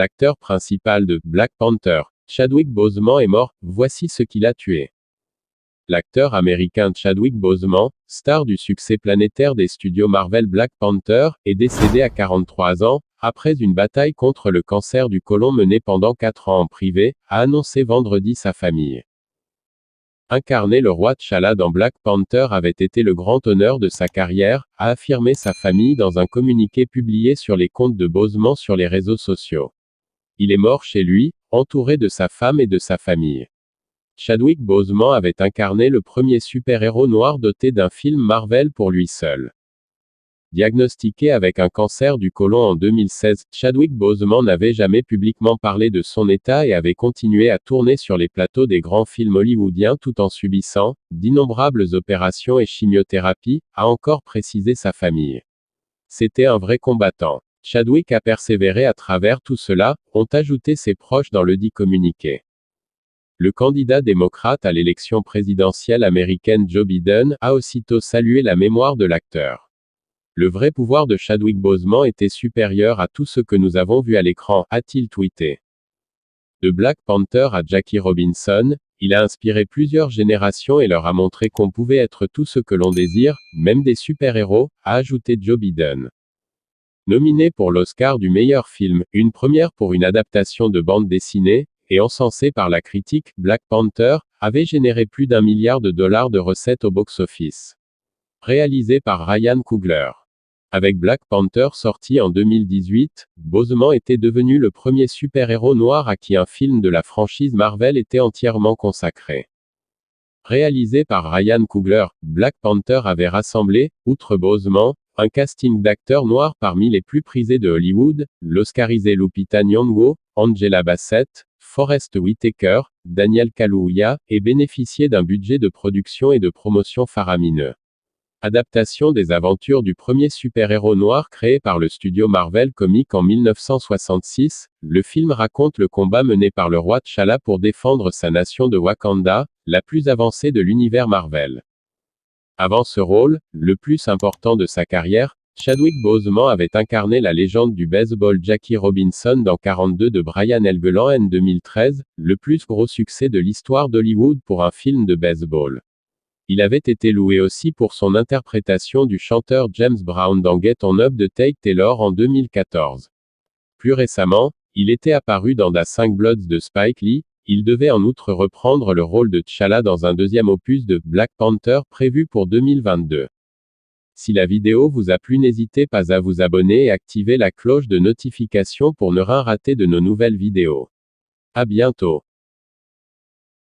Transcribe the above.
l'acteur principal de Black Panther, Chadwick Boseman est mort, voici ce qui l'a tué. L'acteur américain Chadwick Boseman, star du succès planétaire des studios Marvel Black Panther, est décédé à 43 ans, après une bataille contre le cancer du côlon menée pendant 4 ans en privé, a annoncé vendredi sa famille. Incarner le roi T'Challa dans Black Panther avait été le grand honneur de sa carrière, a affirmé sa famille dans un communiqué publié sur les comptes de Boseman sur les réseaux sociaux. Il est mort chez lui, entouré de sa femme et de sa famille. Chadwick Boseman avait incarné le premier super-héros noir doté d'un film Marvel pour lui seul. Diagnostiqué avec un cancer du côlon en 2016, Chadwick Boseman n'avait jamais publiquement parlé de son état et avait continué à tourner sur les plateaux des grands films hollywoodiens tout en subissant d'innombrables opérations et chimiothérapies, a encore précisé sa famille. C'était un vrai combattant. Chadwick a persévéré à travers tout cela, ont ajouté ses proches dans le dit communiqué. Le candidat démocrate à l'élection présidentielle américaine Joe Biden a aussitôt salué la mémoire de l'acteur. Le vrai pouvoir de Chadwick Boseman était supérieur à tout ce que nous avons vu à l'écran, a-t-il tweeté. De Black Panther à Jackie Robinson, il a inspiré plusieurs générations et leur a montré qu'on pouvait être tout ce que l'on désire, même des super-héros, a ajouté Joe Biden. Nominé pour l'Oscar du meilleur film, une première pour une adaptation de bande dessinée, et encensé par la critique, Black Panther avait généré plus d'1 milliard de dollars de recettes au box-office. Réalisé par Ryan Coogler. Avec Black Panther sorti en 2018, Boseman était devenu le premier super-héros noir à qui un film de la franchise Marvel était entièrement consacré. Réalisé par Ryan Coogler, Black Panther avait rassemblé, outre Boseman, un casting d'acteurs noirs parmi les plus prisés de Hollywood, l'oscarisé Lupita Nyong'o, Angela Bassett, Forest Whitaker, Daniel Kaluuya, et bénéficié d'un budget de production et de promotion faramineux. Adaptation des aventures du premier super-héros noir créé par le studio Marvel Comics en 1966, le film raconte le combat mené par le roi T'Challa pour défendre sa nation de Wakanda, la plus avancée de l'univers Marvel. Avant ce rôle, le plus important de sa carrière, Chadwick Boseman avait incarné la légende du baseball Jackie Robinson dans 42 de Brian Helgeland en 2013, le plus gros succès de l'histoire d'Hollywood pour un film de baseball. Il avait été loué aussi pour son interprétation du chanteur James Brown dans Get On Up de Tate Taylor en 2014. Plus récemment, il était apparu dans The 5 Bloods de Spike Lee. Il devait en outre reprendre le rôle de T'Challa dans un deuxième opus de Black Panther prévu pour 2022. Si la vidéo vous a plu, n'hésitez pas à vous abonner et activer la cloche de notification pour ne rien rater de nos nouvelles vidéos. À bientôt.